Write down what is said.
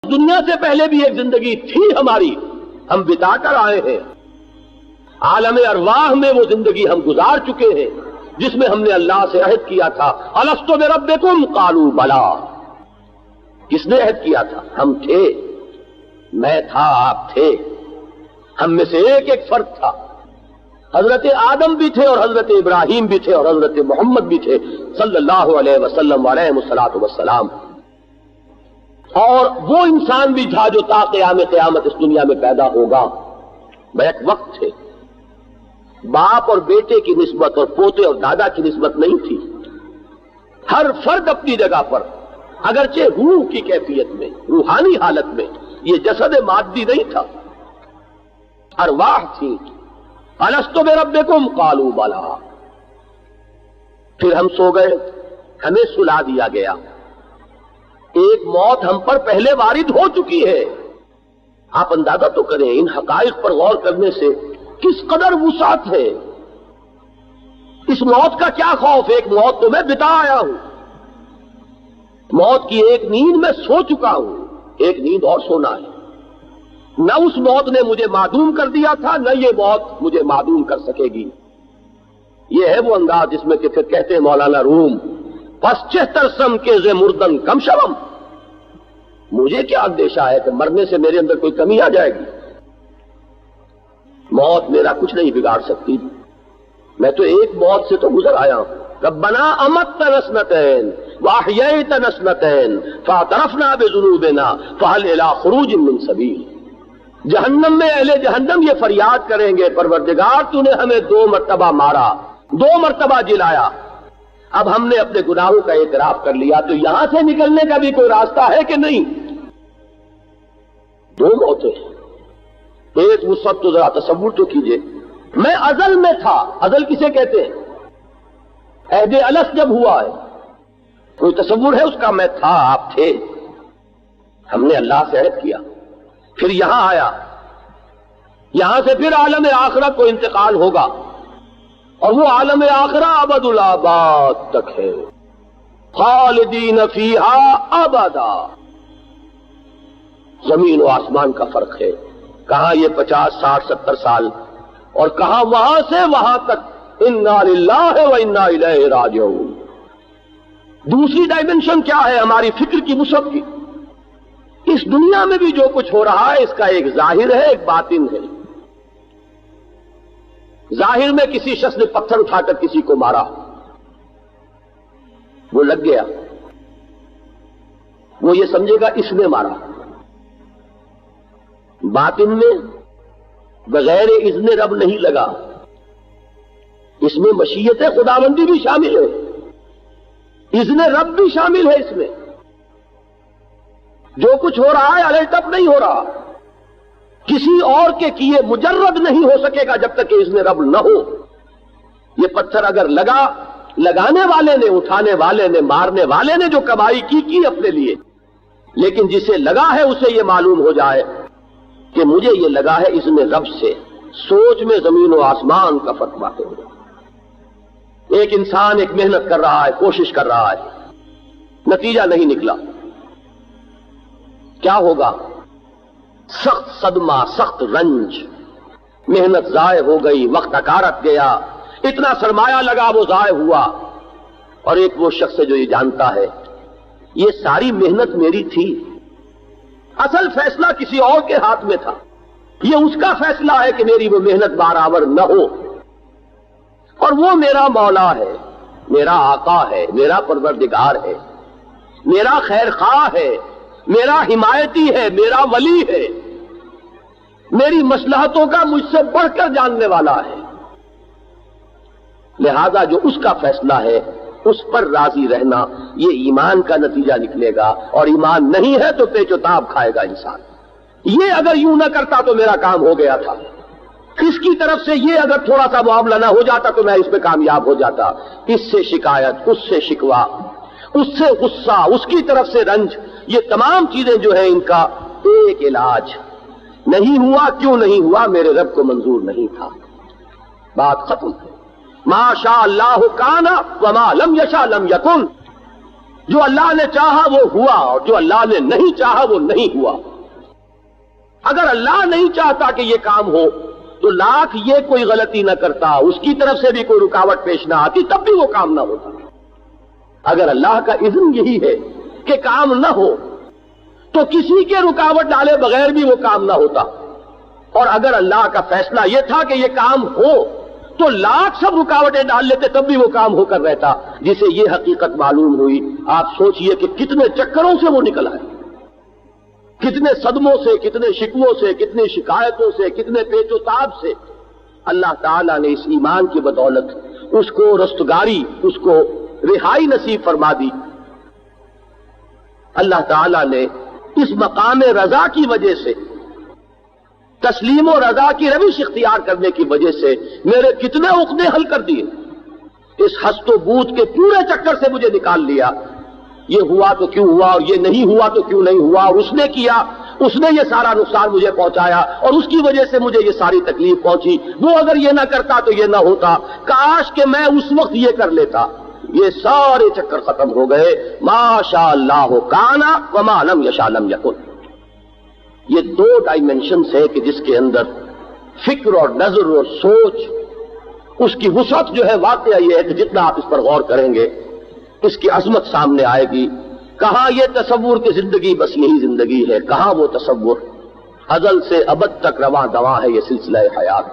دنیا سے پہلے بھی ایک زندگی تھی ہماری، ہم بتا کر آئے ہیں، عالم ارواح میں وہ زندگی ہم گزار چکے ہیں جس میں ہم نے اللہ سے عہد کیا تھا، الست بربکم قالوا بلا۔ کس نے عہد کیا تھا؟ ہم تھے، میں تھا، آپ تھے، ہم میں سے ایک ایک فرد تھا۔ حضرت آدم بھی تھے اور حضرت ابراہیم بھی تھے اور حضرت محمد بھی تھے صلی اللہ علیہ وسلم علیہ الصلوۃ والسلام، اور وہ انسان بھی تھا جو تا قیام قیامت اس دنیا میں پیدا ہوگا۔ بیک وقت تھے، باپ اور بیٹے کی نسبت اور پوتے اور دادا کی نسبت نہیں تھی، ہر فرد اپنی جگہ پر، اگرچہ روح کی کیفیت میں، روحانی حالت میں، یہ جسد مادی نہیں تھا، ارواح تھی۔ الست بربکم قالوا بلا۔ پھر ہم سو گئے، ہمیں سلا دیا گیا۔ ایک موت ہم پر پہلے وارد ہو چکی ہے۔ آپ اندازہ تو کریں، ان حقائق پر غور کرنے سے کس قدر وسعت ہے۔ اس موت کا کیا خوف؟ ایک موت تو میں بتا آیا ہوں، موت کی ایک نیند میں سو چکا ہوں، ایک نیند اور سونا ہے۔ نہ اس موت نے مجھے معدوم کر دیا تھا، نہ یہ موت مجھے معدوم کر سکے گی۔ یہ ہے وہ انداز جس میں کہ پھر کہتے ہیں مولانا روم، پس 76 سم کے ز مردن کم شوم، مجھے کیا اندیشہ ہے کہ مرنے سے میرے اندر کوئی کمی آ جائے گی؟ موت میرا کچھ نہیں بگاڑ سکتی، میں تو ایک موت سے تو گزر آیا ہوں۔ ربنا امتنا سنتین واحییتنا سنتین فاعترفنا بذنوبنا فهل الى خروج من سبیل۔ جہنم میں اہل جہنم یہ فریاد کریں گے، پروردگار تو نے ہمیں 2 مرتبہ مارا، 2 مرتبہ جلایا، اب ہم نے اپنے گناہوں کا اعتراف کر لیا، تو یہاں سے نکلنے کا بھی کوئی راستہ ہے کہ نہیں؟ 2 موتیں، ایک اس وقت تو ذرا تصور تو کیجئے، میں ازل میں تھا۔ ازل کسے کہتے ہیں؟ عہد الست جب ہوا ہے، کوئی تصور ہے اس کا؟ میں تھا، آپ تھے، ہم نے اللہ سے عہد کیا، پھر یہاں آیا، یہاں سے پھر عالم آخرت کو انتقال ہوگا، اور وہ عالم آخرہ ابد الآباد تک ہے، خالدین فیہا ابدا۔ زمین و آسمان کا فرق ہے، کہاں یہ 50 60 70 سال، اور کہاں وہاں سے وہاں تک انا للہ و انا الیہ راجعون۔ دوسری ڈائمنشن کیا ہے ہماری فکر کی وسعت کی؟ اس دنیا میں بھی جو کچھ ہو رہا ہے اس کا ایک ظاہر ہے، ایک باطن ہے۔ ظاہر میں کسی شخص نے پتھر اٹھا کر کسی کو مارا، وہ لگ گیا، وہ یہ سمجھے گا اس نے مارا۔ باطن میں بغیر اذن رب نہیں لگا، اس میں مشیت خداوندی بھی شامل ہے، اذن رب بھی شامل ہے۔ اس میں جو کچھ ہو رہا ہے الٹپ نہیں ہو رہا، کسی اور کے کیے مجرد نہیں ہو سکے گا جب تک کہ اذن رب نہ ہو۔ یہ پتھر اگر لگا، لگانے والے نے، اٹھانے والے نے، مارنے والے نے جو کمائی کی اپنے لیے، لیکن جسے لگا ہے اسے یہ معلوم ہو جائے کہ مجھے یہ لگا ہے اذن رب سے، سوچ میں زمین و آسمان کا فرق واقع ہو جائے۔ ایک انسان ایک محنت کر رہا ہے، کوشش کر رہا ہے، نتیجہ نہیں نکلا، کیا ہوگا؟ سخت صدمہ، سخت رنج، محنت ضائع ہو گئی، وقت اکارت گیا، اتنا سرمایہ لگا وہ ضائع ہوا۔ اور ایک وہ شخص ہے جو یہ جانتا ہے یہ ساری محنت میری تھی، اصل فیصلہ کسی اور کے ہاتھ میں تھا، یہ اس کا فیصلہ ہے کہ میری وہ محنت برابر نہ ہو، اور وہ میرا مولا ہے، میرا آقا ہے، میرا پروردگار ہے، میرا خیر خواہ ہے، میرا حمایتی ہے، میرا ولی ہے، میری مصلحتوں کا مجھ سے بڑھ کر جاننے والا ہے، لہذا جو اس کا فیصلہ ہے اس پر راضی رہنا، یہ ایمان کا نتیجہ نکلے گا، اور ایمان نہیں ہے تو پیچ و تاب کھائے گا انسان۔ یہ اگر یوں نہ کرتا تو میرا کام ہو گیا تھا، اس کی طرف سے یہ اگر تھوڑا سا معاملہ نہ ہو جاتا تو میں اس پہ کامیاب ہو جاتا، اس سے شکایت، اس سے شکوہ، اس سے غصہ، اس کی طرف سے رنج، یہ تمام چیزیں جو ہیں ان کا ایک علاج، نہیں ہوا کیوں نہیں ہوا؟ میرے رب کو منظور نہیں تھا، بات ختم ہے۔ ما شاء اللہ کان وما لم یشاء لم یکن۔ جو اللہ نے چاہا وہ ہوا اور جو اللہ نے نہیں چاہا وہ نہیں ہوا۔ اگر اللہ نہیں چاہتا کہ یہ کام ہو تو لاکھ یہ کوئی غلطی نہ کرتا، اس کی طرف سے بھی کوئی رکاوٹ پیش نہ آتی، تب بھی وہ کام نہ ہوتا۔ اگر اللہ کا اذن یہی ہے کہ کام نہ ہو تو کسی کے رکاوٹ ڈالے بغیر بھی وہ کام نہ ہوتا، اور اگر اللہ کا فیصلہ یہ تھا کہ یہ کام ہو تو لاکھ سب رکاوٹیں ڈال لیتے تب بھی وہ کام ہو کر رہتا۔ جسے یہ حقیقت معلوم ہوئی، آپ سوچئے کہ کتنے چکروں سے وہ نکل آئے، کتنے صدموں سے، کتنے شکووں سے، کتنی شکایتوں سے، کتنے پیچ و تاب سے اللہ تعالیٰ نے اس ایمان کی بدولت اس کو رستگاری، اس کو رہائی نصیب فرما دی۔ اللہ تعالیٰ نے اس مقام رضا کی وجہ سے، تسلیم و رضا کی روش اختیار کرنے کی وجہ سے میرے کتنے عقدے حل کر دیے، اس ہست و بوت کے پورے چکر سے مجھے نکال لیا۔ یہ ہوا تو کیوں ہوا، اور یہ نہیں ہوا تو کیوں نہیں ہوا، اور اس نے کیا، اس نے یہ سارا نقصان مجھے پہنچایا اور اس کی وجہ سے مجھے یہ ساری تکلیف پہنچی، وہ اگر یہ نہ کرتا تو یہ نہ ہوتا، کاش کہ میں اس وقت یہ کر لیتا۔ یہ سارے چکر ختم ہو گئے۔ ما شاء اللہ کان وما لم یشاء لم یکن۔ یہ دو ڈائمنشنز ہے کہ جس کے اندر فکر اور نظر اور سوچ، اس کی وسعت جو ہے، واقعہ یہ ہے کہ جتنا آپ اس پر غور کریں گے اس کی عظمت سامنے آئے گی۔ کہاں یہ تصور کہ زندگی بس یہی زندگی ہے، کہاں وہ تصور، ازل سے ابد تک رواں دواں ہے یہ سلسلہ حیات۔